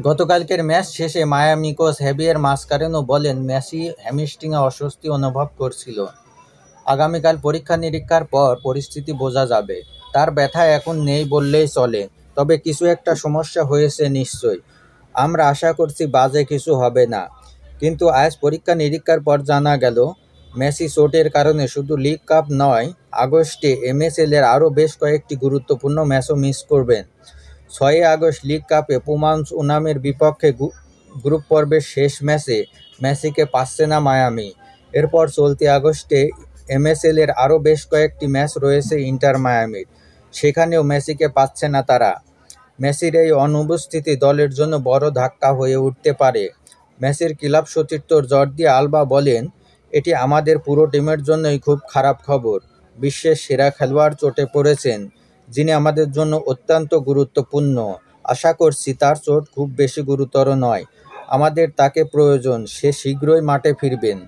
গতকালকের ম্যাচ শেষে Miami coach হেভিয়ের মাসকারেনো বলেন, মেসি হ্যামস্ট্রিংয়ে অস্বস্তি অনুভব করছিল। আগামীকাল পরীক্ষা-নিরীক্ষার পর পরিস্থিতি বোঝা যাবে। তার ব্যথা এখন নেই বললেই চলে, তবে কিছু একটা সমস্যা হয়েছে নিশ্চয়ই। আমরা আশা করছি বাজে কিছু হবে না। কিন্তু আজ পরীক্ষা-নিরীক্ষার পর জানা গেল, মেসি চোটের কারণে শুধু লিগ কাপ নয়, আগস্টে এমএসএল-এর আরও বেশ কয়েকটি গুরুত্বপূর্ণ ম্যাচও মিস করবেন। ৬ই আগস্ট লিগ কাপে পুমাস উনামের বিপক্ষে গ্রুপ পর্বের শেষ ম্যাচে মেসিকে পাচ্ছে না মায়ামি। এরপর চলতি আগস্টে এমএসএল-এর আরও বেশ কয়েকটি ম্যাচ রয়েছে ইন্টার মায়ামির, সেখানেও মেসিকে পাচ্ছে না তারা। মেসির এই অনুপস্থিতি দলের জন্য বড় ধাক্কা হয়ে উঠতে পারে। মেসির ক্লাব সতীর্থ জর্দি আলবা বলেন, এটি আমাদের পুরো টিমের জন্যই খুব খারাপ খবর। বিশ্বের সেরা খেলোয়াড় চোটে পড়েছেন, যিনি আমাদের জন্য অত্যন্ত গুরুত্বপূর্ণ। আশা করছি তার চোট খুব বেশি গুরুতর নয়। আমাদের তাকে প্রয়োজন, সে শীঘ্রই মাঠে ফিরবেন।